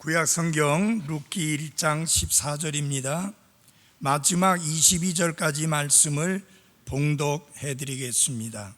구약성경 룻기 1장 14절입니다. 마지막 22절까지 말씀을 봉독해 드리겠습니다.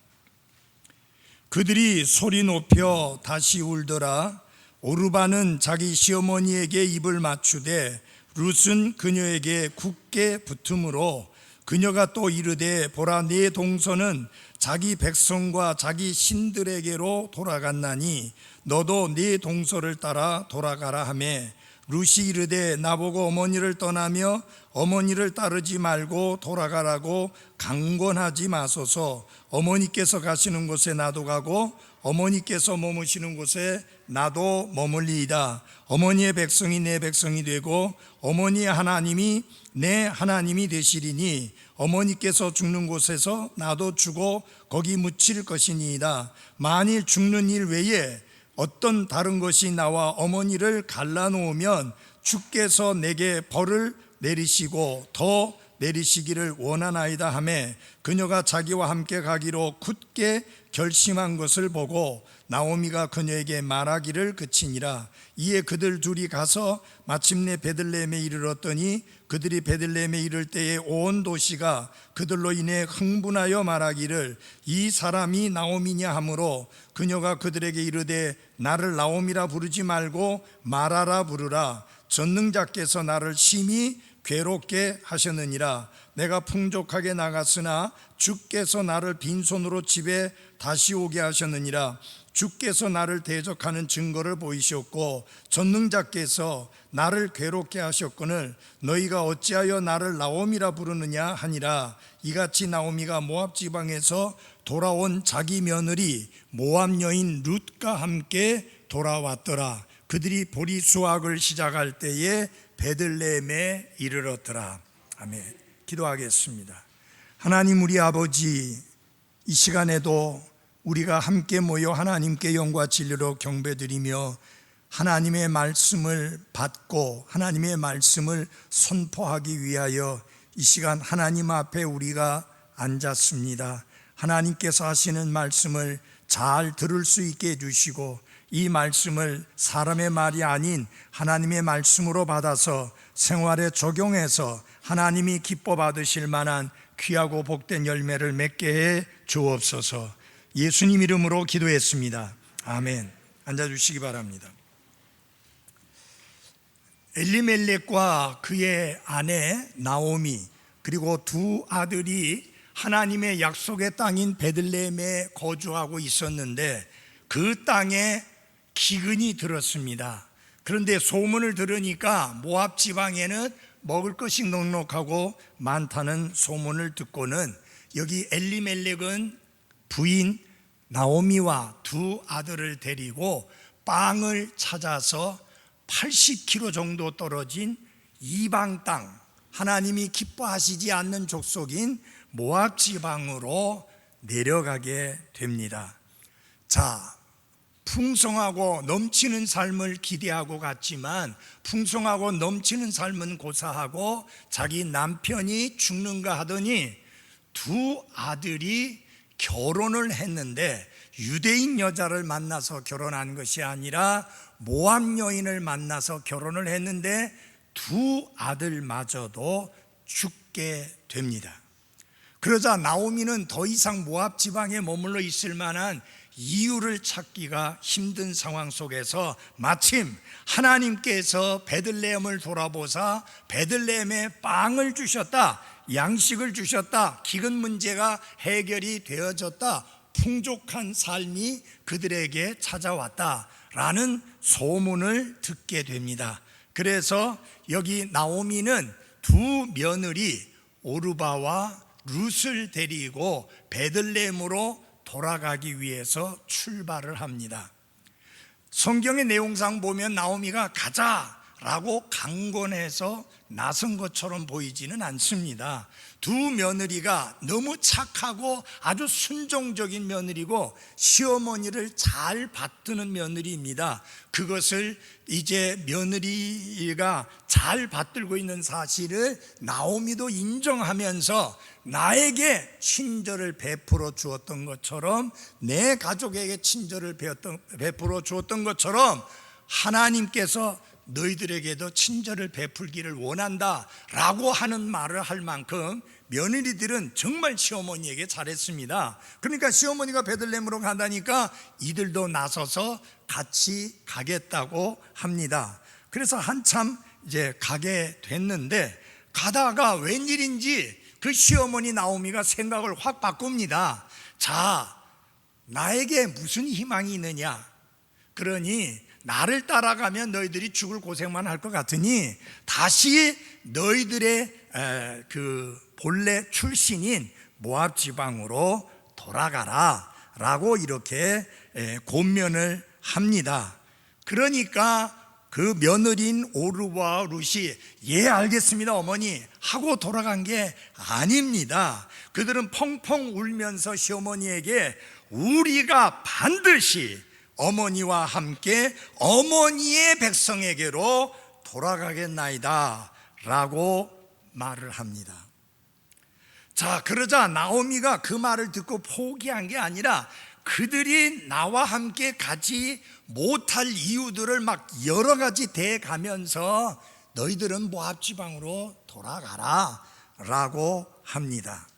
그들이 소리 높여 다시 울더라. 오르바는 자기 시어머니에게 입을 맞추되 룻은 그녀에게 굳게 붙음으로 그녀가 또 이르되 보라, 네 동서는 자기 백성과 자기 신들에게로 돌아갔나니 너도 네 동서를 따라 돌아가라 하매 룻이 이르되 나보고 어머니를 떠나며 어머니를 따르지 말고 돌아가라고 강권하지 마소서. 어머니께서 가시는 곳에 나도 가고 어머니께서 머무시는 곳에 나도 머물리이다. 어머니의 백성이 내 백성이 되고 어머니의 하나님이 내 하나님이 되시리니 어머니께서 죽는 곳에서 나도 죽어 거기 묻힐 것이니이다. 만일 죽는 일 외에 어떤 다른 것이 나와 어머니를 갈라놓으면 주께서 내게 벌을 내리시고 더 내리시기를 원하나이다 하매 그녀가 자기와 함께 가기로 굳게 결심한 것을 보고 나오미가 그녀에게 말하기를 그치니라. 이에 그들 둘이 가서 마침내 베들레헴에 이르렀더니 그들이 베들레헴에 이를 때에 온 도시가 그들로 인해 흥분하여 말하기를 이 사람이 나오미냐 하므로 그녀가 그들에게 이르되 나를 나오미라 부르지 말고 마라라 부르라. 전능자께서 나를 심히 괴롭게 하셨느니라. 내가 풍족하게 나갔으나 주께서 나를 빈손으로 집에 다시 오게 하셨느니라. 주께서 나를 대적하는 증거를 보이셨고 전능자께서 나를 괴롭게 하셨거늘 너희가 어찌하여 나를 나오미라 부르느냐 하니라. 이같이 나오미가 모압 지방에서 돌아온 자기 며느리 모압 여인 룻과 함께 돌아왔더라. 그들이 보리 수확을 시작할 때에 베들레헴에 이르렀더라. 아멘. 기도하겠습니다. 하나님 우리 아버지, 이 시간에도 우리가 함께 모여 하나님께 영과 진리로 경배드리며 하나님의 말씀을 받고 하나님의 말씀을 선포하기 위하여 이 시간 하나님 앞에 우리가 앉았습니다. 하나님께서 하시는 말씀을 잘 들을 수 있게 해주시고 이 말씀을 사람의 말이 아닌 하나님의 말씀으로 받아서 생활에 적용해서 하나님이 기뻐 받으실 만한 귀하고 복된 열매를 맺게 해 주옵소서. 예수님 이름으로 기도했습니다. 아멘. 앉아주시기 바랍니다. 엘리멜렉과 그의 아내 나오미 그리고 두 아들이 하나님의 약속의 땅인 베들레헴에 거주하고 있었는데 그 땅에 기근이 들었습니다. 그런데 소문을 들으니까 모압 지방에는 먹을 것이 넉넉하고 많다는 소문을 듣고는 여기 엘리멜렉은 부인 나오미와 두 아들을 데리고 빵을 찾아서 80km 정도 떨어진 이방 땅, 하나님이 기뻐하시지 않는 족속인 모압 지방으로 내려가게 됩니다. 자, 풍성하고 넘치는 삶을 기대하고 갔지만 풍성하고 넘치는 삶은 고사하고 자기 남편이 죽는가 하더니 두 아들이 결혼을 했는데 유대인 여자를 만나서 결혼한 것이 아니라 모압 여인을 만나서 결혼을 했는데 두 아들마저도 죽게 됩니다. 그러자 나오미는 더 이상 모압 지방에 머물러 있을 만한 이유를 찾기가 힘든 상황 속에서 마침 하나님께서 베들레헴을 돌아보사 베들레헴에 빵을 주셨다, 양식을 주셨다, 기근 문제가 해결이 되어졌다, 풍족한 삶이 그들에게 찾아왔다라는 소문을 듣게 됩니다. 그래서 여기 나오미는 두 며느리 오르바와 룻을 데리고 베들레헴으로 돌아가기 위해서 출발을 합니다. 성경의 내용상 보면 나오미가 가자라고 강권해서 나선 것처럼 보이지는 않습니다. 두 며느리가 너무 착하고 아주 순종적인 며느리고 시어머니를 잘 받드는 며느리입니다. 그것을 이제 며느리가 잘 받들고 있는 사실을 나오미도 인정하면서 나에게 친절을 베풀어 주었던 것처럼 내 가족에게 친절을 베풀어 주었던 것처럼 하나님께서 너희들에게도 친절을 베풀기를 원한다 라고 하는 말을 할 만큼 며느리들은 정말 시어머니에게 잘했습니다. 그러니까 시어머니가 베들레헴으로 간다니까 이들도 나서서 같이 가겠다고 합니다. 그래서 한참 이제 가게 됐는데, 가다가 웬일인지 그 시어머니 나오미가 생각을 확 바꿉니다. 자, 나에게 무슨 희망이 있느냐? 그러니 나를 따라가면 너희들이 죽을 고생만 할 것 같으니 다시 너희들의 그 본래 출신인 모압 지방으로 돌아가라 라고 이렇게 권면을 합니다. 그러니까 그 며느리인 오르바와 룻이 예 알겠습니다 어머니 하고 돌아간 게 아닙니다. 그들은 펑펑 울면서 시어머니에게 우리가 반드시 어머니와 함께 어머니의 백성에게로 돌아가겠나이다 라고 말을 합니다. 자, 그러자 나오미가 그 말을 듣고 포기한 게 아니라 그들이 나와 함께 가지 못할 이유들을 막 여러 가지 대가면서 너희들은 모압 지방으로 돌아가라 라고 합니다.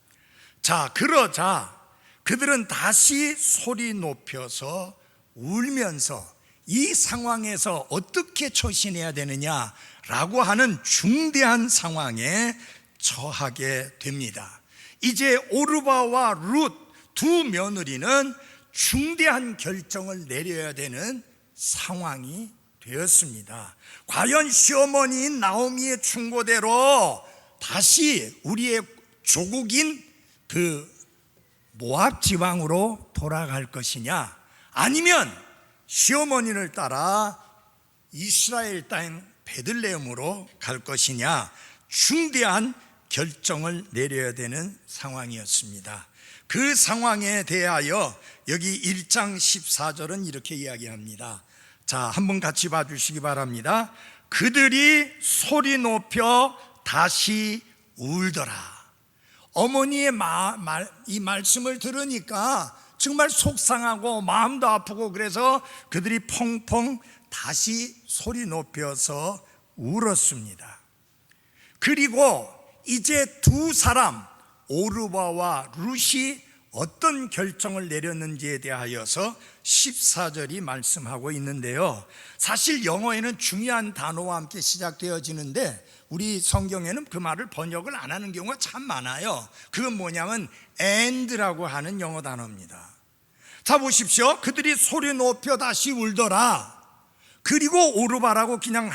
자, 그러자 그들은 다시 소리 높여서 울면서 이 상황에서 어떻게 처신해야 되느냐라고 하는 중대한 상황에 처하게 됩니다. 이제 오르바와 룻 두 며느리는 중대한 결정을 내려야 되는 상황이 되었습니다. 과연 시어머니인 나오미의 충고대로 다시 우리의 조국인 그 모압 지방으로 돌아갈 것이냐, 아니면 시어머니를 따라 이스라엘 땅 베들레헴으로 갈 것이냐, 중대한 결정을 내려야 되는 상황이었습니다. 그 상황에 대하여 여기 1장 14절은 이렇게 이야기합니다. 자, 한번 같이 봐주시기 바랍니다. 그들이 소리 높여 다시 울더라. 어머니의 이 말씀을 들으니까 정말 속상하고 마음도 아프고 그래서 그들이 펑펑 다시 소리 높여서 울었습니다. 그리고 이제 두 사람 오르바와 룻이 어떤 결정을 내렸는지에 대하여서 14절이 말씀하고 있는데요, 사실 영어에는 중요한 단어와 함께 시작되어지는데 우리 성경에는 그 말을 번역을 안 하는 경우가 참 많아요. 그건 뭐냐면 and라고 하는 영어 단어입니다. 자, 보십시오. 그들이 소리 높여 다시 울더라. 그리고 오르바라고 그냥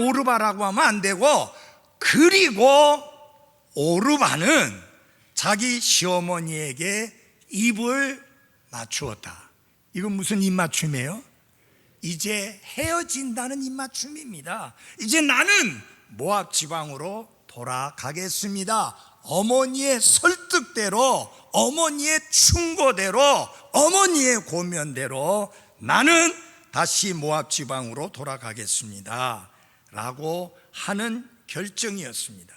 오르바라고 하면 안 되고, 그리고 오르바는 자기 시어머니에게 입을 맞추었다. 이건 무슨 입맞춤이에요? 이제 헤어진다는 입맞춤입니다. 이제 나는 모압 지방으로 돌아가겠습니다. 어머니의 설득대로, 어머니의 충고대로, 어머니의 고면대로 나는 다시 모압 지방으로 돌아가겠습니다 라고 하는 결정이었습니다.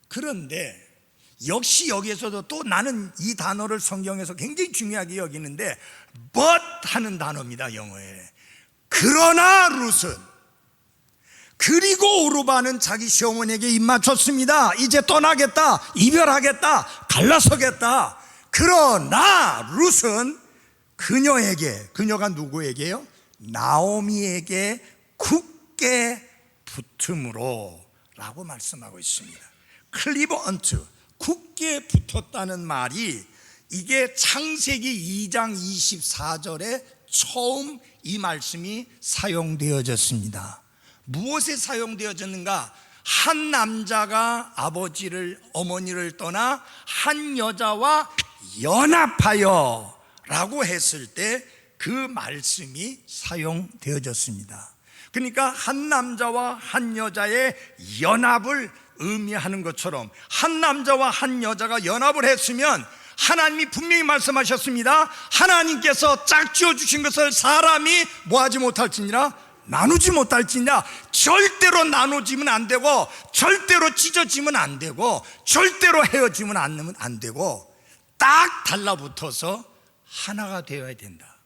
그런데 역시 여기에서도 또 나는 이 단어를 성경에서 굉장히 중요하게 여기는데 but 하는 단어입니다. 영어에. 그러나 룻은, 그리고 오르바는 자기 시어머니에게 입맞췄습니다. 이제 떠나겠다, 이별하겠다, 갈라서겠다. 그러나 룻은 그녀에게, 그녀가 누구에게요? 나오미에게 굳게 붙음으로 라고 말씀하고 있습니다. 클리버 언트, 굳게 붙었다는 말이 이게 창세기 2장 24절에 처음 이 말씀이 사용되어졌습니다. 무엇에 사용되어졌는가? 한 남자가 어머니를 떠나 한 여자와 연합하여 라고 했을 때 그 말씀이 사용되어졌습니다. 그러니까 한 남자와 한 여자의 연합을 의미하는 것처럼 한 남자와 한 여자가 연합을 했으면 하나님이 분명히 말씀하셨습니다. 하나님께서 짝지어 주신 것을 사람이 뭐하지 못할지니라, 나누지 못할지니라. 절대로 나누지면 안 되고, 절대로 찢어지면 안 되고, 절대로 헤어지면 안 되고, 딱 달라붙어서 하나가 되어야 된다.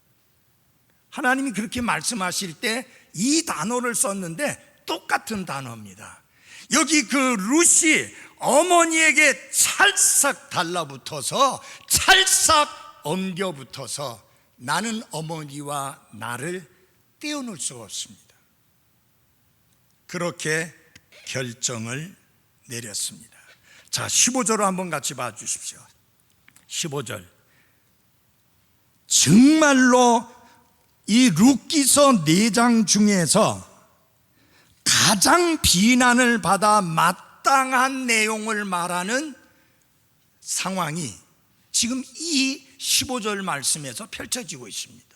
하나님이 그렇게 말씀하실 때 이 단어를 썼는데 똑같은 단어입니다. 여기 그 룻이 어머니에게 찰싹 달라붙어서 찰싹 엉겨붙어서 나는 어머니와 나를 떼어놓을 수가 없습니다. 그렇게 결정을 내렸습니다. 자, 15절을 한번 같이 봐주십시오. 15절. 정말로 이 룻기서 4장 중에서 가장 비난을 받아 마땅한 내용을 말하는 상황이 지금 이 15절 말씀에서 펼쳐지고 있습니다.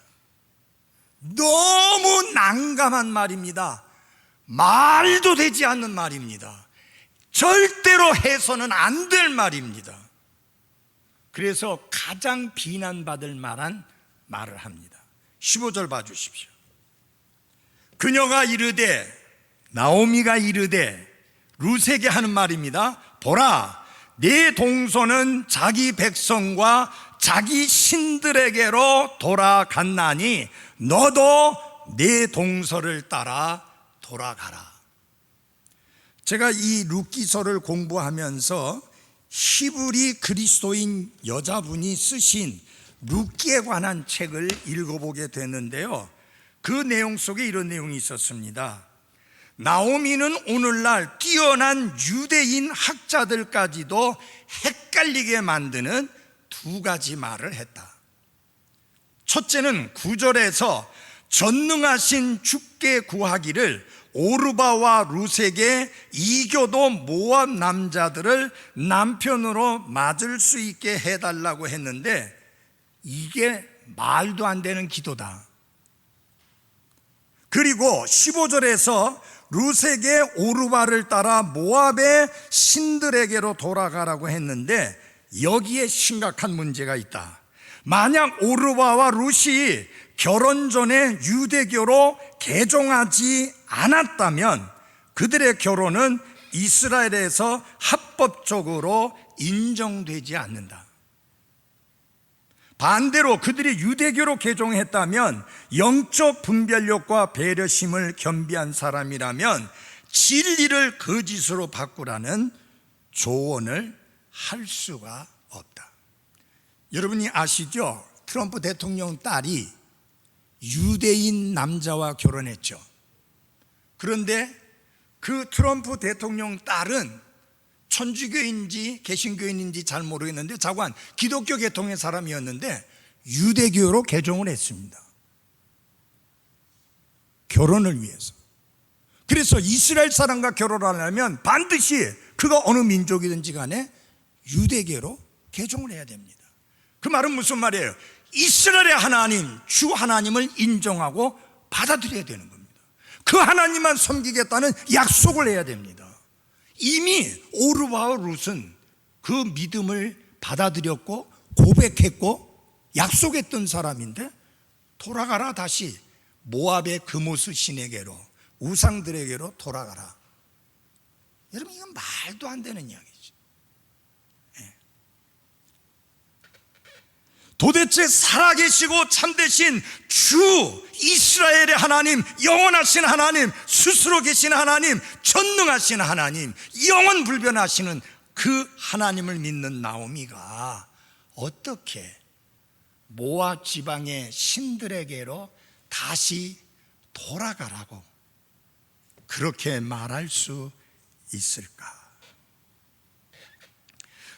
너무 난감한 말입니다. 말도 되지 않는 말입니다. 절대로 해서는 안 될 말입니다. 그래서 가장 비난받을 만한 말을 합니다. 15절 봐주십시오. 그녀가 이르되, 나오미가 이르되 룻에게 하는 말입니다. 보라, 네 동서는 자기 백성과 자기 신들에게로 돌아갔나니 너도 네 동서를 따라 돌아가라. 제가 이 룻기서를 공부하면서 히브리 그리스도인 여자분이 쓰신 룻기에 관한 책을 읽어보게 됐는데요, 그 내용 속에 이런 내용이 있었습니다. 나오미는 오늘날 뛰어난 유대인 학자들까지도 헷갈리게 만드는 2가지 말을 했다. 첫째는 9절에서 전능하신 주께 구하기를 오르바와 룻에게 이교도 모압 남자들을 남편으로 맞을 수 있게 해달라고 했는데 이게 말도 안 되는 기도다. 그리고 15절에서 룻에게 오르바를 따라 모압의 신들에게로 돌아가라고 했는데 여기에 심각한 문제가 있다. 만약 오르바와 룻이 결혼 전에 유대교로 개종하지 않았다면 그들의 결혼은 이스라엘에서 합법적으로 인정되지 않는다. 반대로 그들이 유대교로 개종했다면 영적 분별력과 배려심을 겸비한 사람이라면 진리를 거짓으로 바꾸라는 조언을 할 수가 없다. 여러분이 아시죠? 트럼프 대통령 딸이 유대인 남자와 결혼했죠. 그런데 그 트럼프 대통령 딸은 천주교인지 개신교인인지 잘 모르겠는데 자관 기독교 계통의 사람이었는데 유대교로 개종을 했습니다. 결혼을 위해서. 그래서 이스라엘 사람과 결혼하려면 반드시 그가 어느 민족이든지 간에 유대교로 개종을 해야 됩니다. 그 말은 무슨 말이에요? 이스라엘의 하나님, 주 하나님을 인정하고 받아들여야 되는 겁니다. 그 하나님만 섬기겠다는 약속을 해야 됩니다. 이미 오르바와 룻은 그 믿음을 받아들였고 고백했고 약속했던 사람인데 돌아가라, 다시 모압의 그모스 신에게로, 우상들에게로 돌아가라. 여러분, 이건 말도 안 되는 이야기죠. 도대체 살아계시고 참되신 주 이스라엘의 하나님, 영원하신 하나님, 스스로 계신 하나님, 전능하신 하나님, 영원 불변하시는 그 하나님을 믿는 나오미가 어떻게 모압 지방의 신들에게로 다시 돌아가라고 그렇게 말할 수 있을까?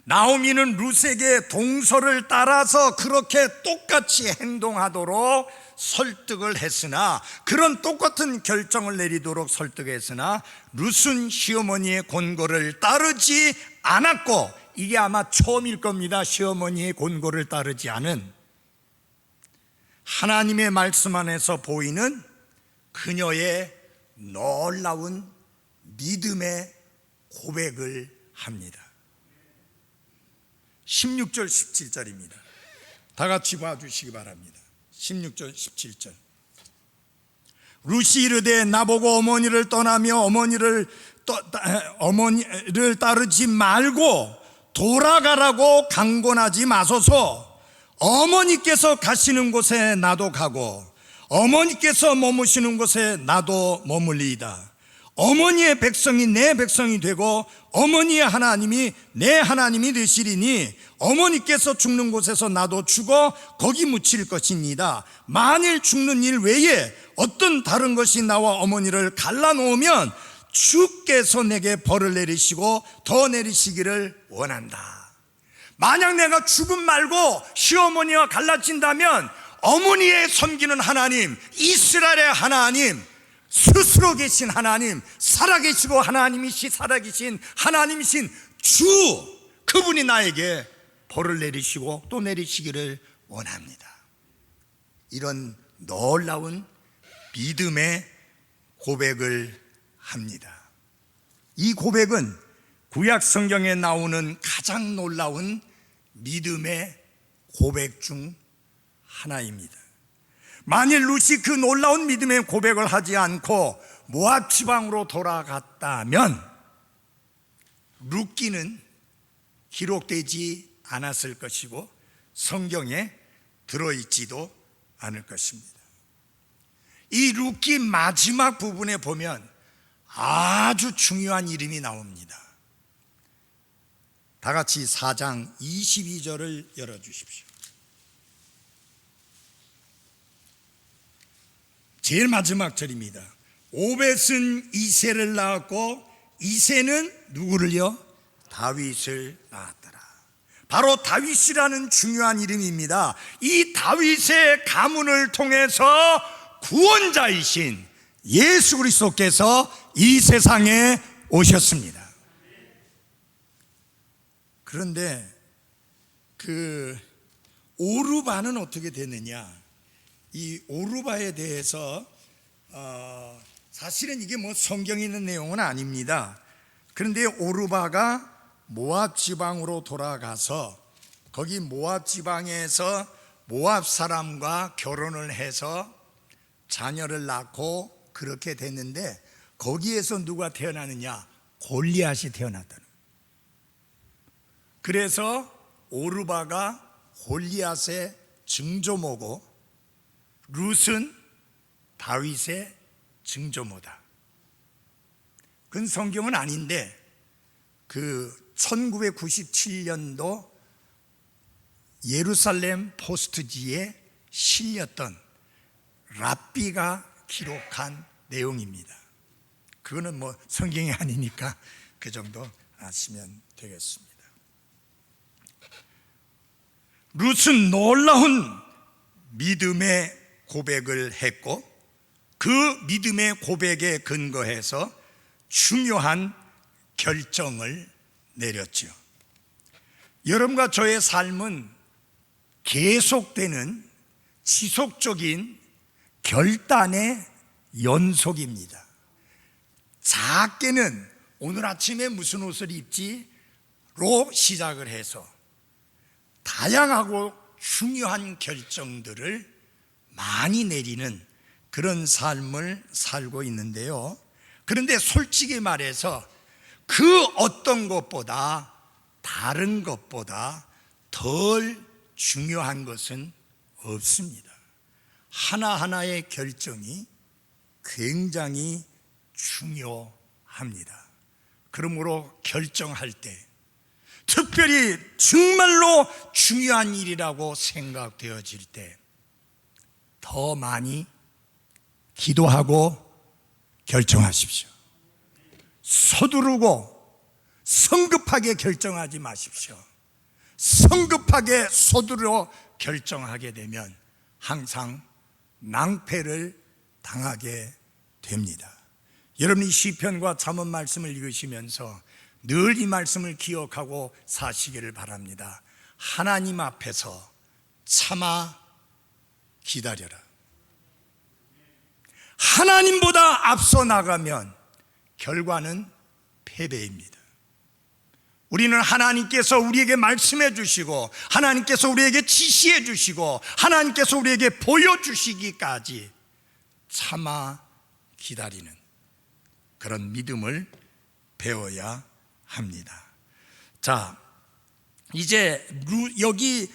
나오미는 룻에게 동서를 따라서 그렇게 똑같이 행동하도록 설득을 했으나, 그런 똑같은 결정을 내리도록 설득했으나 룻은 시어머니의 권고를 따르지 않았고, 이게 아마 처음일 겁니다. 시어머니의 권고를 따르지 않은 하나님의 말씀 안에서 보이는 그녀의 놀라운 믿음의 고백을 합니다. 16절 17절입니다. 다 같이 봐주시기 바랍니다. 16절 17절. 룻이 이르되 나보고 어머니를 떠나며 어머니를 따르지 말고 돌아가라고 강권하지 마소서. 어머니께서 가시는 곳에 나도 가고 어머니께서 머무시는 곳에 나도 머물리이다. 어머니의 백성이 내 백성이 되고 어머니의 하나님이 내 하나님이 되시리니 어머니께서 죽는 곳에서 나도 죽어 거기 묻힐 것입니다. 만일 죽는 일 외에 어떤 다른 것이 나와 어머니를 갈라놓으면 주께서 내게 벌을 내리시고 더 내리시기를 원한다. 만약 내가 죽음 말고 시어머니와 갈라진다면 어머니의 섬기는 하나님, 이스라엘의 하나님, 스스로 계신 하나님, 살아계시고 하나님이시 살아계신 하나님이신 주, 그분이 나에게 벌을 내리시고 또 내리시기를 원합니다. 이런 놀라운 믿음의 고백을 합니다. 이 고백은 구약 성경에 나오는 가장 놀라운 믿음의 고백 중 하나입니다. 만일 룻이 그 놀라운 믿음의 고백을 하지 않고 모압 지방으로 돌아갔다면 룻기는 기록되지 않았을 것이고 성경에 들어있지도 않을 것입니다. 이 룻기 마지막 부분에 보면 아주 중요한 이름이 나옵니다. 다 같이 4장 22절을 열어주십시오. 제일 마지막 절입니다. 오벳은 이새를 낳았고 이새는 누구를요? 다윗을 낳았더라. 바로 다윗이라는 중요한 이름입니다. 이 다윗의 가문을 통해서 구원자이신 예수 그리스도께서 이 세상에 오셨습니다. 그런데 그 오르바는 어떻게 되느냐? 이 오르바에 대해서 사실은 이게 뭐 성경에 있는 내용은 아닙니다. 그런데 오르바가 모압 지방으로 돌아가서 거기 모압 지방에서 모압 사람과 결혼을 해서 자녀를 낳고 그렇게 됐는데 거기에서 누가 태어나느냐? 골리앗이 태어났다는 거예요. 그래서 오르바가 골리앗의 증조모고 룻은 다윗의 증조모다. 그건 성경은 아닌데 그 1997년도 예루살렘 포스트지에 실렸던 랍비가 기록한 내용입니다. 그거는 뭐 성경이 아니니까 그 정도 아시면 되겠습니다. 룻은 놀라운 믿음의 고백을 했고 그 믿음의 고백에 근거해서 중요한 결정을 내렸죠. 여러분과 저의 삶은 계속되는 지속적인 결단의 연속입니다. 작게는 오늘 아침에 무슨 옷을 입지로 시작을 해서 다양하고 중요한 결정들을 많이 내리는 그런 삶을 살고 있는데요. 그런데 솔직히 말해서 그 어떤 것보다 다른 것보다 덜 중요한 것은 없습니다. 하나하나의 결정이 굉장히 중요합니다. 그러므로 결정할 때 특별히 정말로 중요한 일이라고 생각되어질 때 더 많이 기도하고 결정하십시오. 서두르고 성급하게 결정하지 마십시오. 성급하게 서두르어 결정하게 되면 항상 낭패를 당하게 됩니다. 여러분이 시편과 잠언 말씀을 읽으시면서 늘 이 말씀을 기억하고 사시기를 바랍니다. 하나님 앞에서 참아 기다려라. 하나님보다 앞서 나가면 결과는 패배입니다. 우리는 하나님께서 우리에게 말씀해 주시고 하나님께서 우리에게 지시해 주시고 하나님께서 우리에게 보여주시기까지 참아 기다리는 그런 믿음을 배워야 합니다. 자, 이제 여기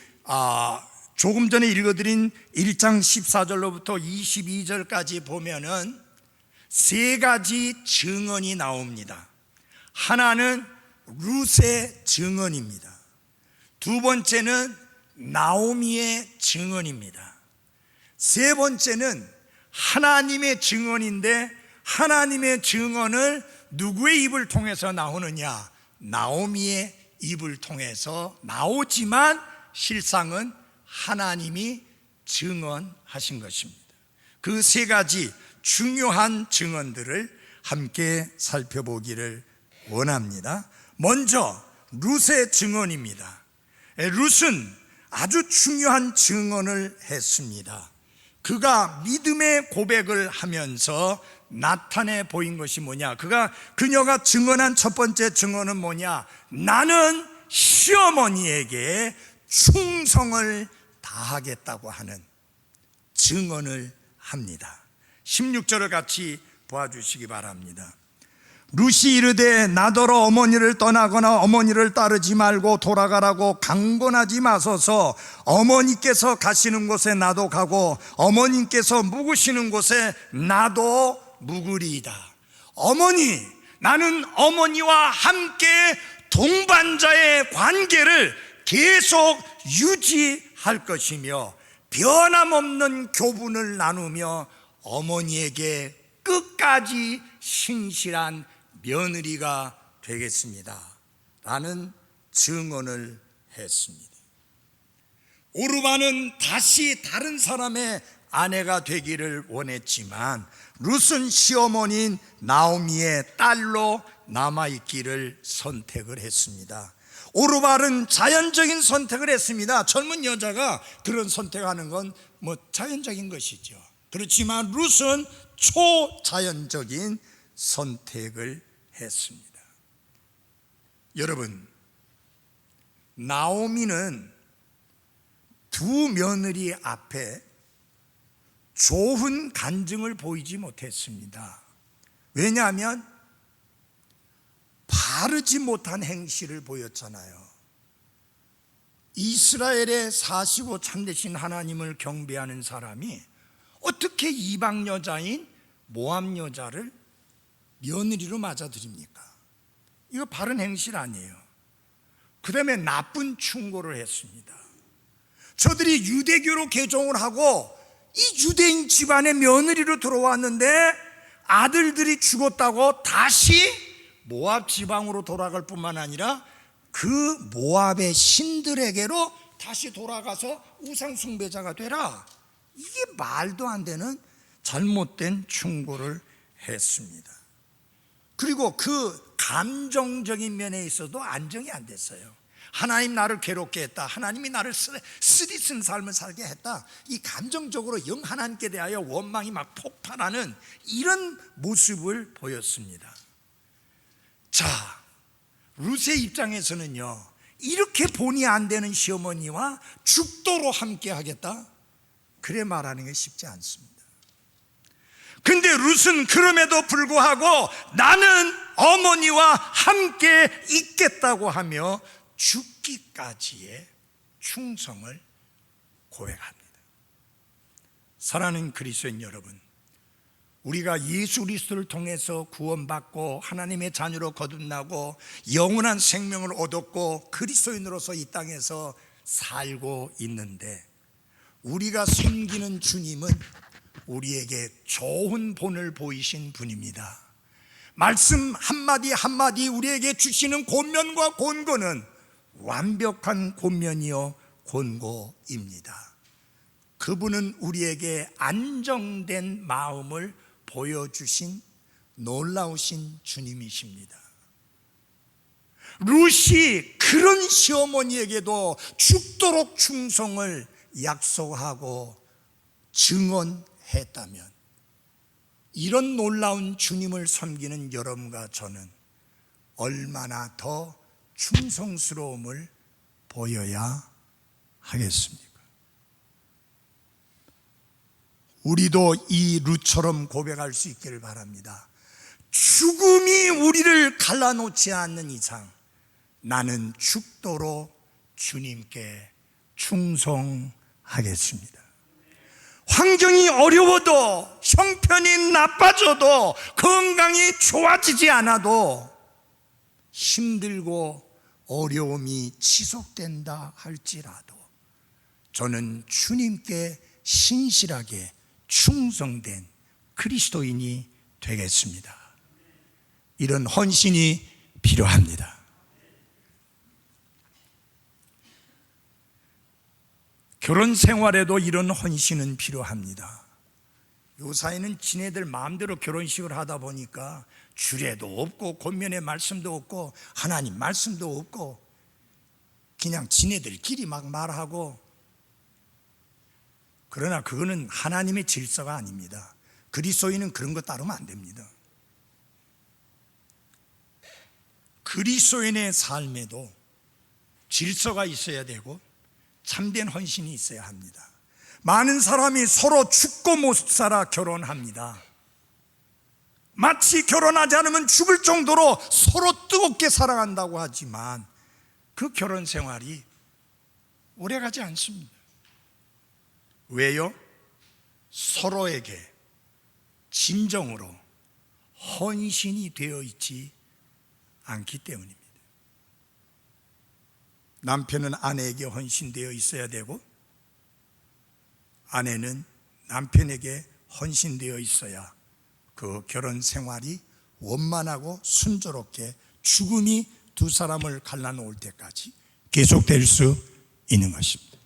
조금 전에 읽어드린 1장 14절로부터 22절까지 보면은 세 가지 증언이 나옵니다. 하나는 룻의 증언입니다. 두 번째는 나오미의 증언입니다. 세 번째는 하나님의 증언인데, 하나님의 증언을 누구의 입을 통해서 나오느냐? 나오미의 입을 통해서 나오지만 실상은 하나님이 증언하신 것입니다. 그 세 가지 중요한 증언들을 함께 살펴보기를 원합니다. 먼저 룻의 증언입니다. 룻은 아주 중요한 증언을 했습니다. 그가 믿음의 고백을 하면서 나타내 보인 것이 뭐냐? 그녀가 증언한 첫 번째 증언은 뭐냐? 나는 시어머니에게 충성을 다하겠다고 하는 증언을 합니다. 16절을 같이 보아주시기 바랍니다. 룻이 이르되 나더러 어머니를 떠나거나 어머니를 따르지 말고 돌아가라고 강권하지 마소서. 어머니께서 가시는 곳에 나도 가고 어머님께서 묵으시는 곳에 나도 묵으리이다. 어머니, 나는 어머니와 함께 동반자의 관계를 계속 유지할 것이며 변함없는 교분을 나누며 어머니에게 끝까지 신실한 며느리가 되겠습니다 라는 증언을 했습니다. 오르바는 다시 다른 사람의 아내가 되기를 원했지만 룻은 시어머니인 나오미의 딸로 남아있기를 선택을 했습니다. 오르발은 자연적인 선택을 했습니다. 젊은 여자가 그런 선택하는 건 자연적인 것이죠. 그렇지만 룻은 초자연적인 선택을 했습니다. 여러분, 나오미는 두 며느리 앞에 좋은 간증을 보이지 못했습니다. 왜냐하면 바르지 못한 행실을 보였잖아요. 이스라엘에 사시고 참되신 하나님을 경배하는 사람이 어떻게 이방 여자인 모압 여자를 며느리로 맞아들입니까? 이거 바른 행실 아니에요. 그 다음에 나쁜 충고를 했습니다. 저들이 유대교로 개종을 하고 이 유대인 집안의 며느리로 들어왔는데 아들들이 죽었다고 다시 모압 지방으로 돌아갈 뿐만 아니라 그 모압의 신들에게로 다시 돌아가서 우상 숭배자가 되라. 이게 말도 안 되는 잘못된 충고를 했습니다. 그리고 그 감정적인 면에 있어도 안정이 안 됐어요. 하나님 나를 괴롭게 했다, 하나님이 나를 쓰디쓴 삶을 살게 했다, 이 감정적으로 영 하나님께 대하여 원망이 막 폭발하는 이런 모습을 보였습니다. 자, 룻의 입장에서는요, 이렇게 본의 안 되는 시어머니와 죽도록 함께 하겠다, 그래 말하는 게 쉽지 않습니다. 근데 룻은 그럼에도 불구하고 나는 어머니와 함께 있겠다고 하며 죽기까지의 충성을 고백합니다. 사랑하는 그리스도인 여러분, 우리가 예수 그리스도를 통해서 구원받고 하나님의 자녀로 거듭나고 영원한 생명을 얻었고 그리스도인으로서 이 땅에서 살고 있는데, 우리가 섬기는 주님은 우리에게 좋은 본을 보이신 분입니다. 말씀 한마디 한마디 우리에게 주시는 권면과 권고는 완벽한 권면이요 권고입니다. 그분은 우리에게 안정된 마음을 보여주신 놀라우신 주님이십니다. 룻이 그런 시어머니에게도 죽도록 충성을 약속하고 증언했다면, 이런 놀라운 주님을 섬기는 여러분과 저는 얼마나 더 충성스러움을 보여야 하겠습니까? 우리도 이 룻처럼 고백할 수 있기를 바랍니다. 죽음이 우리를 갈라놓지 않는 이상 나는 죽도록 주님께 충성하겠습니다. 하겠습니다. 환경이 어려워도, 형편이 나빠져도, 건강이 좋아지지 않아도, 힘들고 어려움이 지속된다 할지라도 저는 주님께 신실하게 충성된 그리스도인이 되겠습니다. 이런 헌신이 필요합니다. 결혼 생활에도 이런 헌신은 필요합니다. 요사이는 지네들 마음대로 결혼식을 하다 보니까 주례도 없고 권면의 말씀도 없고 하나님 말씀도 없고 그냥 지네들끼리 막 말하고, 그러나 그거는 하나님의 질서가 아닙니다. 그리스도인은 그런 거 따르면 안 됩니다. 그리스도인의 삶에도 질서가 있어야 되고 참된 헌신이 있어야 합니다. 많은 사람이 서로 죽고 못 살아 결혼합니다. 마치 결혼하지 않으면 죽을 정도로 서로 뜨겁게 사랑한다고 하지만 그 결혼 생활이 오래가지 않습니다. 왜요? 서로에게 진정으로 헌신이 되어 있지 않기 때문입니다. 남편은 아내에게 헌신되어 있어야 되고 아내는 남편에게 헌신되어 있어야 그 결혼 생활이 원만하고 순조롭게 죽음이 두 사람을 갈라놓을 때까지 계속될 수 있는 것입니다.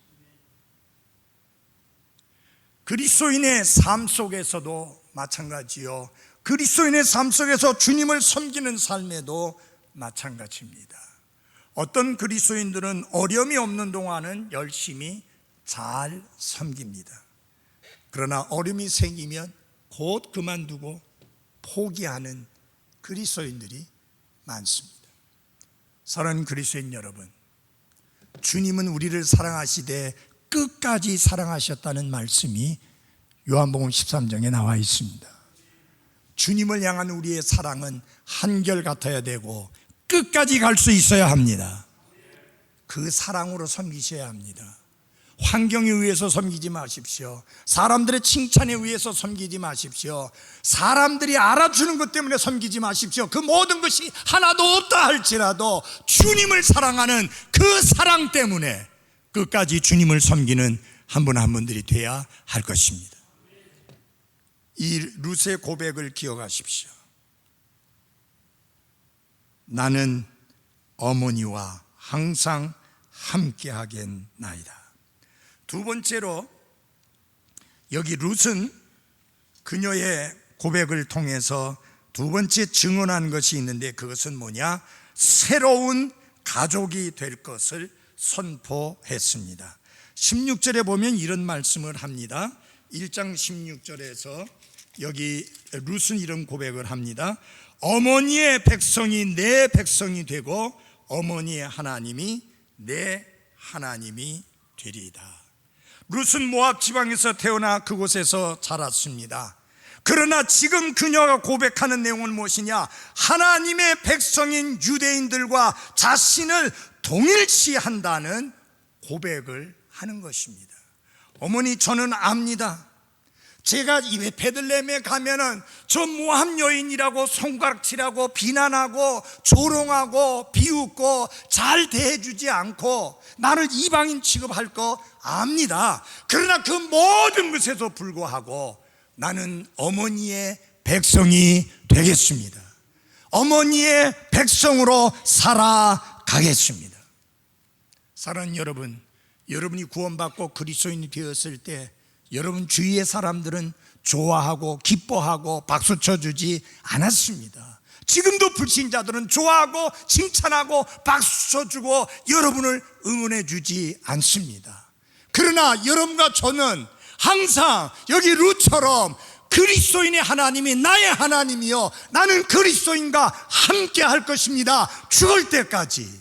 그리스도인의 삶 속에서도 마찬가지요. 그리스도인의 삶 속에서 주님을 섬기는 삶에도 마찬가지입니다. 어떤 그리스도인들은 어려움이 없는 동안은 열심히 잘 섬깁니다. 그러나 어려움이 생기면 곧 그만두고 포기하는 그리스도인들이 많습니다. 사랑하는 그리스도인 여러분, 주님은 우리를 사랑하시되 끝까지 사랑하셨다는 말씀이 요한복음 13장에 나와 있습니다. 주님을 향한 우리의 사랑은 한결같아야 되고 끝까지 갈 수 있어야 합니다. 그 사랑으로 섬기셔야 합니다. 환경에 의해서 섬기지 마십시오. 사람들의 칭찬에 의해서 섬기지 마십시오. 사람들이 알아주는 것 때문에 섬기지 마십시오. 그 모든 것이 하나도 없다 할지라도 주님을 사랑하는 그 사랑 때문에 끝까지 주님을 섬기는 한 분 한 분들이 돼야 할 것입니다. 이 룻의 고백을 기억하십시오. 나는 어머니와 항상 함께 하겠나이다. 두 번째로 여기 룻은 그녀의 고백을 통해서 두 번째 증언한 것이 있는데 그것은 뭐냐? 새로운 가족이 될 것을 선포했습니다. 16절에 보면 이런 말씀을 합니다. 1장 16절에서 여기 룻은 이런 고백을 합니다. 어머니의 백성이 내 백성이 되고 어머니의 하나님이 내 하나님이 되리이다. 룻은 모압 지방에서 태어나 그곳에서 자랐습니다. 그러나 지금 그녀가 고백하는 내용은 무엇이냐? 하나님의 백성인 유대인들과 자신을 동일시한다는 고백을 하는 것입니다. 어머니, 저는 압니다. 제가 베들레헴에 가면은 저 모함 여인이라고 손가락질하고 비난하고 조롱하고 비웃고 잘 대해주지 않고 나를 이방인 취급할 거 압니다. 그러나 그 모든 것에도 불구하고 나는 어머니의 백성이 되겠습니다. 어머니의 백성으로 살아가겠습니다. 사랑하는 여러분, 여러분이 구원받고 그리스도인이 되었을 때 여러분 주위의 사람들은 좋아하고 기뻐하고 박수 쳐주지 않았습니다. 지금도 불신자들은 좋아하고 칭찬하고 박수 쳐주고 여러분을 응원해 주지 않습니다. 그러나 여러분과 저는 항상 여기 룻처럼 그리스도인의 하나님이 나의 하나님이요 나는 그리스도인과 함께 할 것입니다. 죽을 때까지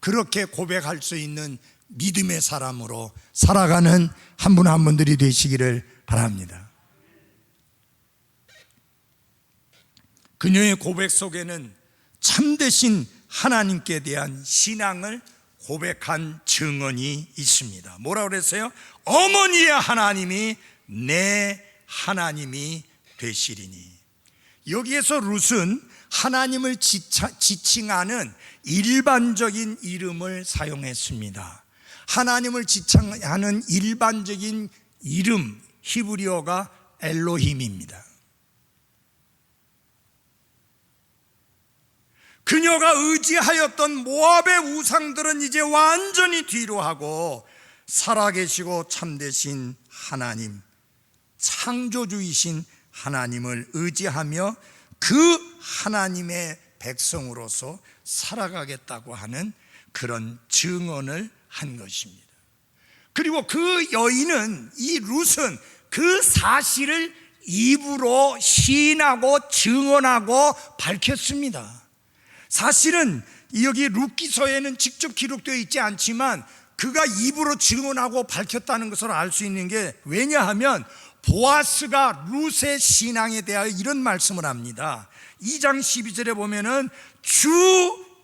그렇게 고백할 수 있는 믿음의 사람으로 살아가는 한 분 한 분들이 되시기를 바랍니다. 그녀의 고백 속에는 참되신 하나님께 대한 신앙을 고백한 증언이 있습니다. 뭐라고 그랬어요? 어머니의 하나님이 내 하나님이 되시리니. 여기에서 룻은 하나님을 지칭하는 일반적인 이름을 사용했습니다. 하나님을 지칭하는 일반적인 이름, 히브리어가 엘로힘입니다. 그녀가 의지하였던 모압의 우상들은 이제 완전히 뒤로 하고 살아계시고 참되신 하나님, 창조주이신 하나님을 의지하며 그 하나님의 백성으로서 살아가겠다고 하는 그런 증언을 한 것입니다. 그리고 그 여인은, 이 룻은 그 사실을 입으로 시인하고 증언하고 밝혔습니다. 사실은 여기 룻기서에는 직접 기록되어 있지 않지만 그가 입으로 증언하고 밝혔다는 것을 알 수 있는 게, 왜냐하면 보아스가 룻의 신앙에 대하여 이런 말씀을 합니다. 2장 12절에 보면은 주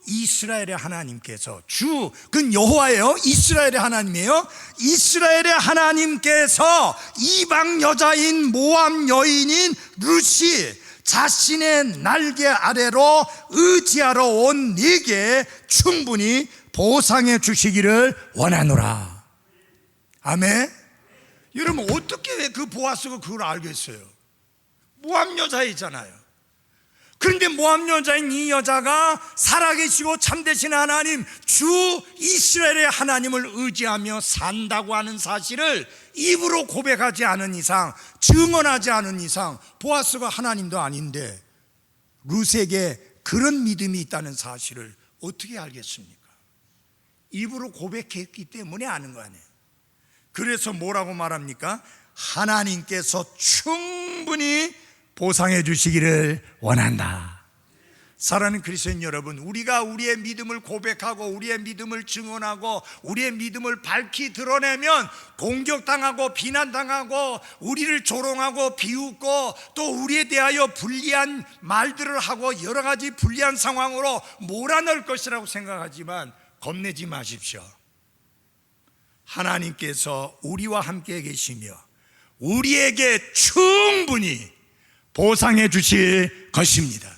이스라엘의 하나님께서, 주, 그건 여호와예요. 이스라엘의 하나님이에요. 이스라엘의 하나님께서 이방 여자인 모압 여인인 룻이 자신의 날개 아래로 의지하러 온 네게 충분히 보상해 주시기를 원하노라. 아멘. 여러분, 어떻게 그 보아스가 그걸 알겠어요? 모압 여자이잖아요. 그런데 모압 여자인 이 여자가 살아계시고 참되신 하나님, 주 이스라엘의 하나님을 의지하며 산다고 하는 사실을 입으로 고백하지 않은 이상, 증언하지 않은 이상, 보아스가 하나님도 아닌데 룻에게 그런 믿음이 있다는 사실을 어떻게 알겠습니까? 입으로 고백했기 때문에 아는 거 아니에요. 그래서 뭐라고 말합니까? 하나님께서 충분히 보상해 주시기를 원한다. 사랑하는 그리스도인 여러분, 우리가 우리의 믿음을 고백하고 우리의 믿음을 증언하고 우리의 믿음을 밝히 드러내면 공격당하고 비난당하고 우리를 조롱하고 비웃고 또 우리에 대하여 불리한 말들을 하고 여러 가지 불리한 상황으로 몰아넣을 것이라고 생각하지만 겁내지 마십시오. 하나님께서 우리와 함께 계시며 우리에게 충분히 보상해 주실 것입니다.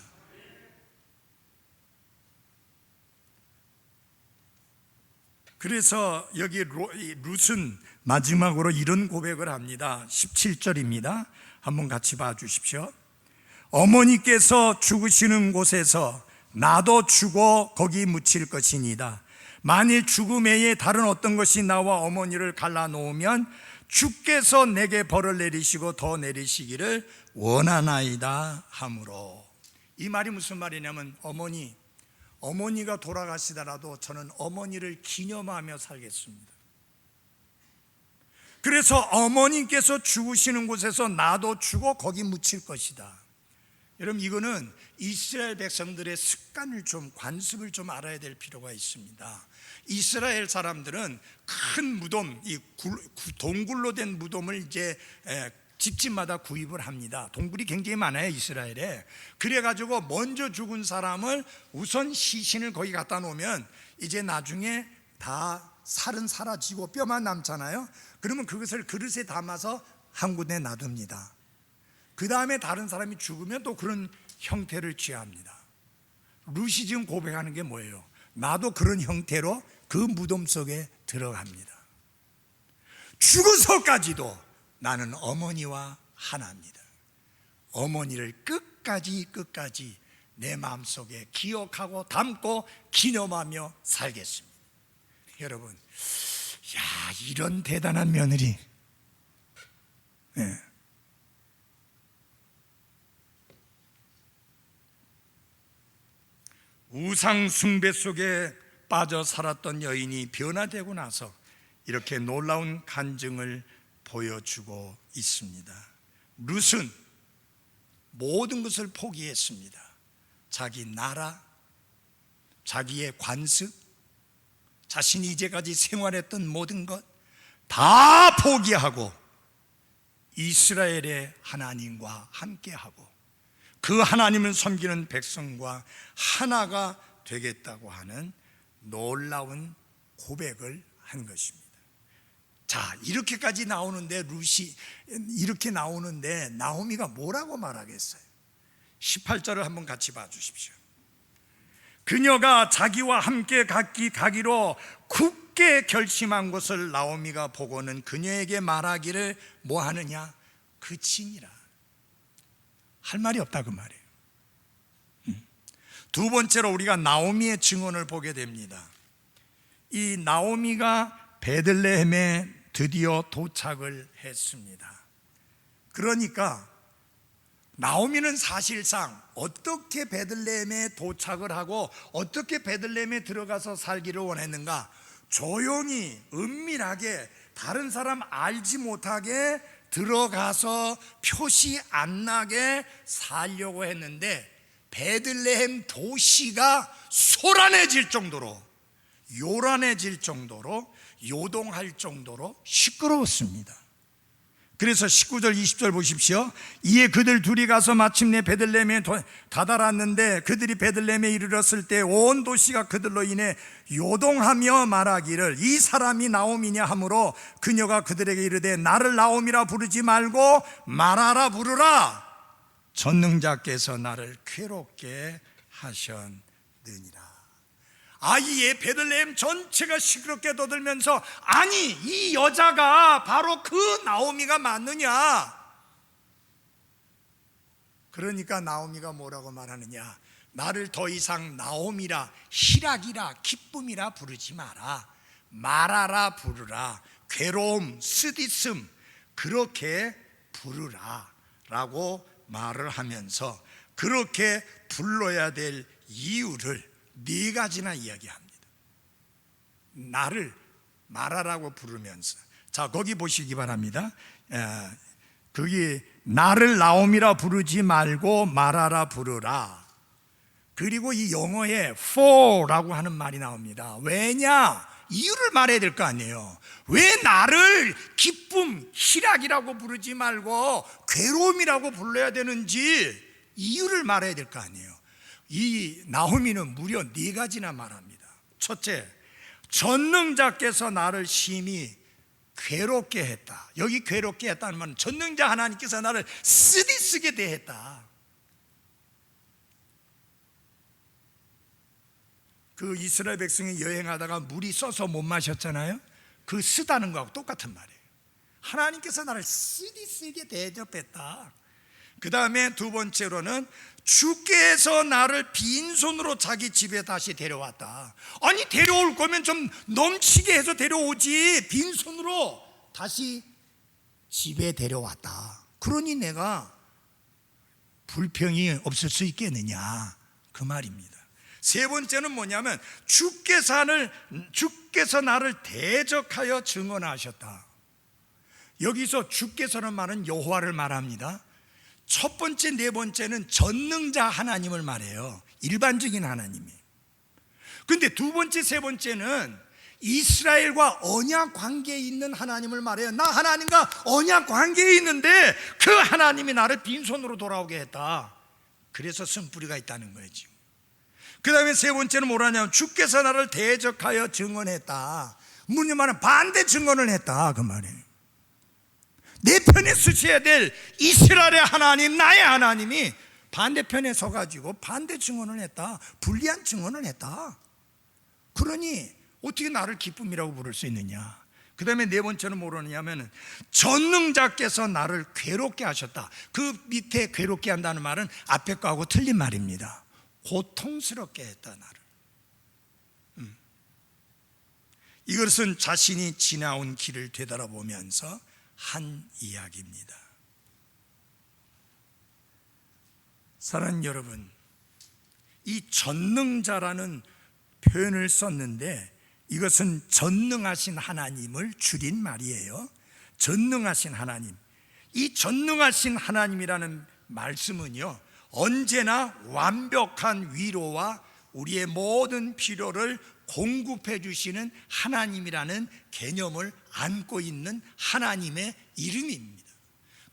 그래서 여기 룻은 마지막으로 이런 고백을 합니다. 17절입니다. 한번 같이 봐 주십시오. 어머니께서 죽으시는 곳에서 나도 죽어 거기 묻힐 것이니다. 만일 죽음 외에 다른 어떤 것이 나와 어머니를 갈라놓으면 주께서 내게 벌을 내리시고 더 내리시기를 원하나이다 하므로. 이 말이 무슨 말이냐면, 어머니가 돌아가시더라도 저는 어머니를 기념하며 살겠습니다. 그래서 어머니께서 죽으시는 곳에서 나도 죽어 거기 묻힐 것이다. 여러분, 이거는 이스라엘 백성들의 습관을 좀, 관습을 좀 알아야 될 필요가 있습니다. 이스라엘 사람들은 큰 무덤, 이 동굴로 된 무덤을 이제 집집마다 구입을 합니다. 동굴이 굉장히 많아요, 이스라엘에. 그래가지고 먼저 죽은 사람을 우선 시신을 거기 갖다 놓으면 이제 나중에 다 살은 사라지고 뼈만 남잖아요. 그러면 그것을 그릇에 담아서 한 군데 놔둡니다. 그 다음에 다른 사람이 죽으면 또 그런 형태를 취합니다. 룻이 지금 고백하는 게 뭐예요? 나도 그런 형태로 그 무덤 속에 들어갑니다. 죽어서까지도 나는 어머니와 하나입니다. 어머니를 끝까지 내 마음속에 기억하고 담고 기념하며 살겠습니다. 여러분, 야, 이런 대단한 며느리. 네. 우상 숭배 속에 빠져 살았던 여인이 변화되고 나서 이렇게 놀라운 간증을 보여주고 있습니다. 룻은 모든 것을 포기했습니다. 자기 나라, 자기의 관습, 자신이 이제까지 생활했던 모든 것 다 포기하고 이스라엘의 하나님과 함께하고 그 하나님을 섬기는 백성과 하나가 되겠다고 하는 놀라운 고백을 한 것입니다. 자, 이렇게까지 나오는데 이렇게 나오는데 나오미가 뭐라고 말하겠어요? 18절을 한번 같이 봐주십시오. 그녀가 자기와 함께 가기로 굳게 결심한 것을 나오미가 보고는 그녀에게 말하기를 뭐 하느냐? 그치니라. 할 말이 없다 그 말이에요. 두 번째로 우리가 나오미의 증언을 보게 됩니다. 이 나오미가 베들레헴에 드디어 도착을 했습니다. 그러니까 나오미는 사실상 어떻게 베들레헴에 도착을 하고 어떻게 베들레헴에 들어가서 살기를 원했는가? 조용히 은밀하게 다른 사람 알지 못하게 들어가서 표시 안 나게 살려고 했는데 베들레헴 도시가 소란해질 정도로, 요란해질 정도로, 요동할 정도로 시끄러웠습니다. 그래서 19절 20절 보십시오. 이에 그들 둘이 가서 마침내 베들레헴에 다다랐는데 그들이 베들레헴에 이르렀을 때 온 도시가 그들로 인해 요동하며 말하기를 이 사람이 나오미냐 하므로 그녀가 그들에게 이르되 나를 나오미라 부르지 말고 마라라 부르라. 전능자께서 나를 괴롭게 하셨느니라. 아이의 베들레헴 전체가 시끄럽게 떠들면서 아니 이 여자가 바로 그 나오미가 맞느냐? 그러니까 나오미가 뭐라고 말하느냐? 나를 더 이상 나오미라, 희락이라, 기쁨이라 부르지 마라. 마라라 부르라. 괴로움, 쓰디씀 그렇게 부르라 라고 말을 하면서 그렇게 불러야 될 이유를 네 가지나 이야기합니다. 나를 마라라고 부르면서, 자 거기 보시기 바랍니다. 거기 나를 나오미라 부르지 말고 마라라 부르라. 그리고 이 영어에 for라고 하는 말이 나옵니다. 왜냐? 이유를 말해야 될 거 아니에요. 왜 나를 기쁨, 희락이라고 부르지 말고 괴로움이라고 불러야 되는지 이유를 말해야 될 거 아니에요. 이 나오미는 무려 네 가지나 말합니다. 첫째, 전능자께서 나를 심히 괴롭게 했다. 여기 괴롭게 했다는 말은 전능자 하나님께서 나를 쓰디쓰게 대했다. 그 이스라엘 백성이 여행하다가 물이 써서 못 마셨잖아요. 그 쓰다는 거하고 똑같은 말이에요. 하나님께서 나를 쓰디쓰게 대접했다. 그 다음에 두 번째로는 주께서 나를 빈손으로 자기 집에 다시 데려왔다. 아니 데려올 거면 좀 넘치게 해서 데려오지 빈손으로 다시 집에 데려왔다. 그러니 내가 불평이 없을 수 있겠느냐 그 말입니다. 세 번째는 뭐냐면 주께서 나를 대적하여 증언하셨다. 여기서 주께서는 말은 여호와를 말합니다. 첫 번째, 네 번째는 전능자 하나님을 말해요. 일반적인 하나님이. 근데 두 번째, 세 번째는 이스라엘과 언약 관계에 있는 하나님을 말해요. 나 하나님과 언약 관계에 있는데 그 하나님이 나를 빈손으로 돌아오게 했다. 그래서 쓴뿌리가 있다는 거지. 그 다음에 세 번째는 뭐라냐면 주께서 나를 대적하여 증언했다. 무슨 말은 반대 증언을 했다 그 말이에요. 내 편에 서셔야 될 이스라엘의 하나님, 나의 하나님이 반대편에 서가지고 반대 증언을 했다. 불리한 증언을 했다. 그러니 어떻게 나를 기쁨이라고 부를 수 있느냐. 그 다음에 네 번째는 뭐라냐면 전능자께서 나를 괴롭게 하셨다. 그 밑에 괴롭게 한다는 말은 앞에 거하고 틀린 말입니다. 고통스럽게 했다 나를. 이것은 자신이 지나온 길을 되돌아보면서 한 이야기입니다. 사랑하는 여러분, 이 전능자라는 표현을 썼는데 이것은 전능하신 하나님을 줄인 말이에요. 전능하신 하나님. 이 전능하신 하나님이라는 말씀은요, 언제나 완벽한 위로와 우리의 모든 필요를 공급해 주시는 하나님이라는 개념을 안고 있는 하나님의 이름입니다.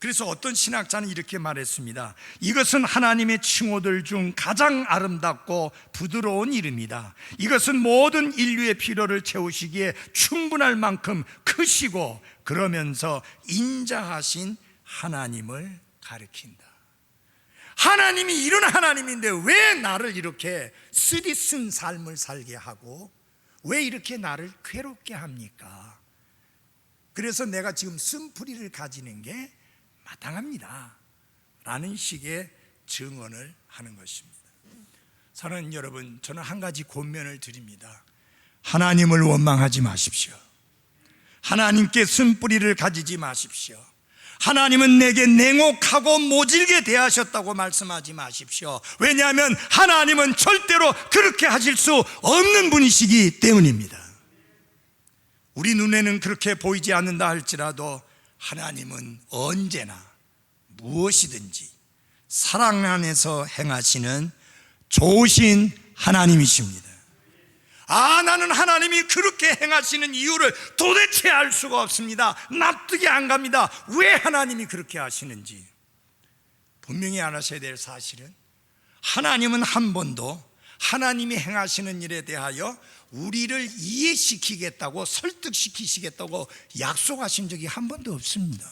그래서 어떤 신학자는 이렇게 말했습니다. 이것은 하나님의 칭호들 중 가장 아름답고 부드러운 이름이다. 이것은 모든 인류의 필요를 채우시기에 충분할 만큼 크시고 그러면서 인자하신 하나님을 가리킨다. 하나님이 이런 하나님인데 왜 나를 이렇게 쓰디쓴 삶을 살게 하고 왜 이렇게 나를 괴롭게 합니까? 그래서 내가 지금 쓴뿌리를 가지는 게 마땅합니다 라는 식의 증언을 하는 것입니다. 사랑하는 여러분, 저는 한 가지 권면을 드립니다. 하나님을 원망하지 마십시오. 하나님께 쓴뿌리를 가지지 마십시오. 하나님은 내게 냉혹하고 모질게 대하셨다고 말씀하지 마십시오. 왜냐하면 하나님은 절대로 그렇게 하실 수 없는 분이시기 때문입니다. 우리 눈에는 그렇게 보이지 않는다 할지라도 하나님은 언제나 무엇이든지 사랑 안에서 행하시는 좋으신 하나님이십니다. 나는 하나님이 그렇게 행하시는 이유를 도대체 알 수가 없습니다. 납득이 안 갑니다. 왜 하나님이 그렇게 하시는지. 분명히 알아셔야 될 사실은 하나님은 한 번도 하나님이 행하시는 일에 대하여 우리를 이해시키겠다고 설득시키시겠다고 약속하신 적이 한 번도 없습니다.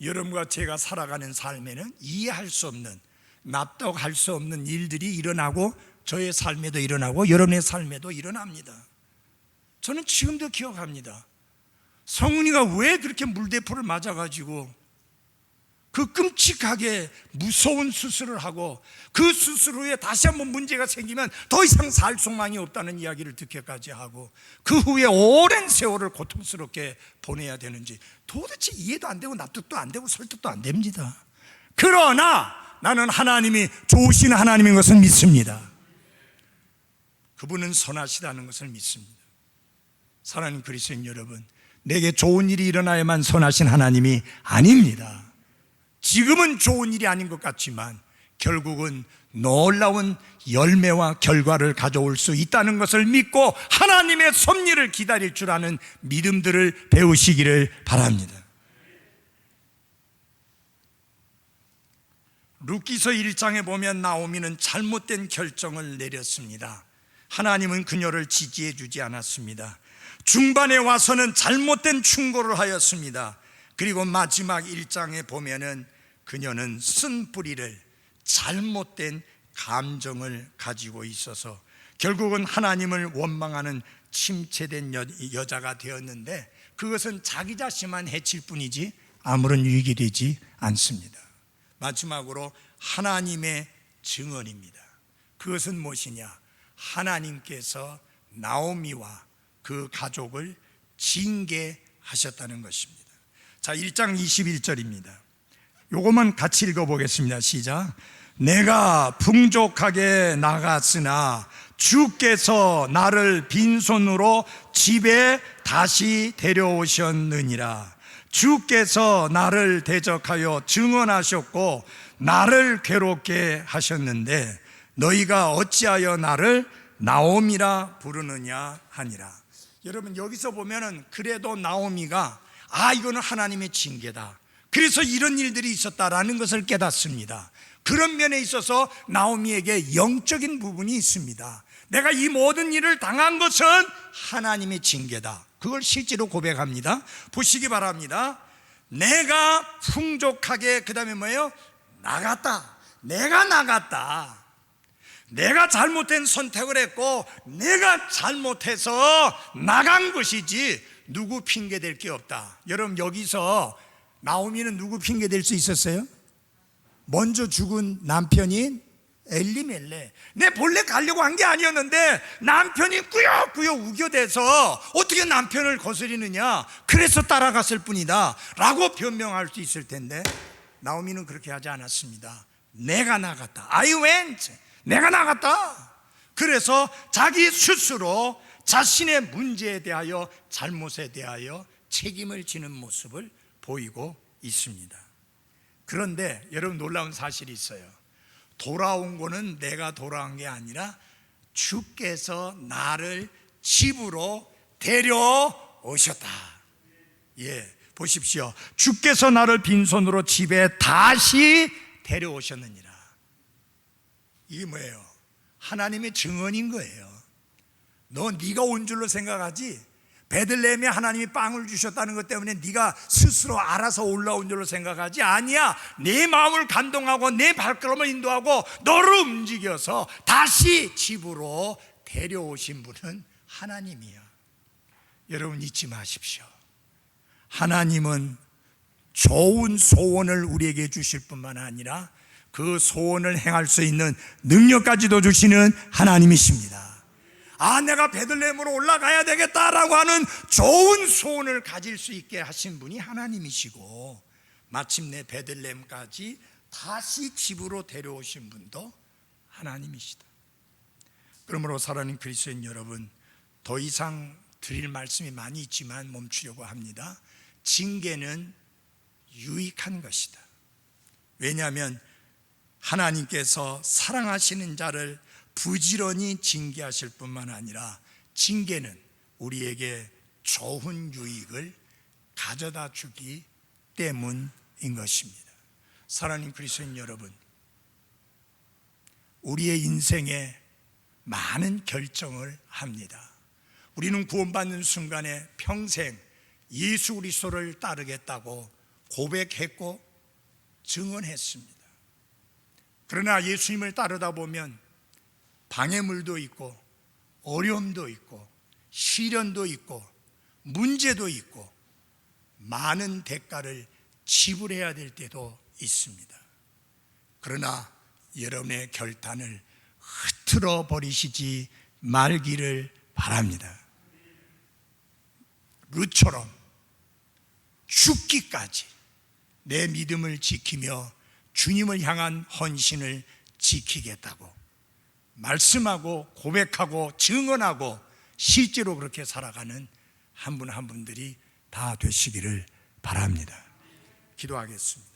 여러분과 제가 살아가는 삶에는 이해할 수 없는, 납득할 수 없는 일들이 일어나고 저의 삶에도 일어나고 여러분의 삶에도 일어납니다. 저는 지금도 기억합니다. 성훈이가 왜 그렇게 물대포를 맞아가지고 그 끔찍하게 무서운 수술을 하고 그 수술 후에 다시 한번 문제가 생기면 더 이상 살 소망이 없다는 이야기를 듣기까지 하고 그 후에 오랜 세월을 고통스럽게 보내야 되는지 도대체 이해도 안 되고 납득도 안 되고 설득도 안 됩니다. 그러나 나는 하나님이 좋으신 하나님인 것을 믿습니다. 그분은 선하시다는 것을 믿습니다. 사랑하는 그리스도인 여러분, 내게 좋은 일이 일어나야만 선하신 하나님이 아닙니다. 지금은 좋은 일이 아닌 것 같지만 결국은 놀라운 열매와 결과를 가져올 수 있다는 것을 믿고 하나님의 섭리를 기다릴 줄 아는 믿음들을 배우시기를 바랍니다. 룻기서 1장에 보면 나오미는 잘못된 결정을 내렸습니다. 하나님은 그녀를 지지해 주지 않았습니다. 중반에 와서는 잘못된 충고를 하였습니다. 그리고 마지막 1장에 보면은 그녀는 쓴 뿌리를, 잘못된 감정을 가지고 있어서 결국은 하나님을 원망하는 침체된 여자가 되었는데 그것은 자기 자신만 해칠 뿐이지 아무런 유익이 되지 않습니다. 마지막으로 하나님의 증언입니다. 그것은 무엇이냐? 하나님께서 나오미와 그 가족을 징계하셨다는 것입니다. 자, 1장 21절입니다. 요것만 같이 읽어보겠습니다. 시작. 내가 풍족하게 나갔으나 주께서 나를 빈손으로 집에 다시 데려오셨느니라. 주께서 나를 대적하여 증언하셨고 나를 괴롭게 하셨는데 너희가 어찌하여 나를 나오미라 부르느냐 하니라. 여러분, 여기서 보면은 그래도 나오미가 이거는 하나님의 징계다, 그래서 이런 일들이 있었다라는 것을 깨닫습니다. 그런 면에 있어서 나오미에게 영적인 부분이 있습니다. 내가 이 모든 일을 당한 것은 하나님의 징계다, 그걸 실제로 고백합니다. 보시기 바랍니다. 내가 풍족하게, 그 다음에 뭐예요? 나갔다. 내가 나갔다. 내가 잘못된 선택을 했고 내가 잘못해서 나간 것이지 누구 핑계 댈 게 없다. 여러분, 여기서 나오미는 누구 핑계 댈 수 있었어요? 먼저 죽은 남편인 엘리멜렉. 내 본래 가려고 한 게 아니었는데 남편이 꾸역꾸역 우겨대서 어떻게 남편을 거스리느냐, 그래서 따라갔을 뿐이다 라고 변명할 수 있을 텐데 나오미는 그렇게 하지 않았습니다. 내가 나갔다. I went. 내가 나갔다. 그래서 자기 스스로 자신의 문제에 대하여, 잘못에 대하여 책임을 지는 모습을 보이고 있습니다. 그런데 여러분, 놀라운 사실이 있어요. 돌아온 거는 내가 돌아온 게 아니라 주께서 나를 집으로 데려오셨다. 보십시오. 주께서 나를 빈손으로 집에 다시 데려오셨느니라. 이게 뭐예요? 하나님의 증언인 거예요. 네가 온 줄로 생각하지, 베들레헴에 하나님이 빵을 주셨다는 것 때문에 네가 스스로 알아서 올라온 줄로 생각하지, 아니야. 내 마음을 감동하고 내 발걸음을 인도하고 너를 움직여서 다시 집으로 데려오신 분은 하나님이야. 여러분 잊지 마십시오. 하나님은 좋은 소원을 우리에게 주실 뿐만 아니라 그 소원을 행할 수 있는 능력까지도 주시는 하나님이십니다. 내가 베들레헴으로 올라가야 되겠다라고 하는 좋은 소원을 가질 수 있게 하신 분이 하나님이시고, 마침내 베들레헴까지 다시 집으로 데려오신 분도 하나님이시다. 그러므로 사랑하는 그리스도인 여러분, 더 이상 드릴 말씀이 많이 있지만 멈추려고 합니다. 징계는 유익한 것이다. 왜냐하면 하나님께서 사랑하시는 자를 부지런히 징계하실 뿐만 아니라 징계는 우리에게 좋은 유익을 가져다 주기 때문인 것입니다. 사랑하는 그리스도인 여러분, 우리의 인생에 많은 결정을 합니다. 우리는 구원받는 순간에 평생 예수 그리스도를 따르겠다고 고백했고 증언했습니다. 그러나 예수님을 따르다 보면 방해물도 있고 어려움도 있고 시련도 있고 문제도 있고 많은 대가를 지불해야 될 때도 있습니다. 그러나 여러분의 결단을 흐트러 버리시지 말기를 바랍니다. 룻처럼 죽기까지 내 믿음을 지키며 주님을 향한 헌신을 지키겠다고 말씀하고 고백하고 증언하고 실제로 그렇게 살아가는 한 분 한 분들이 다 되시기를 바랍니다. 기도하겠습니다.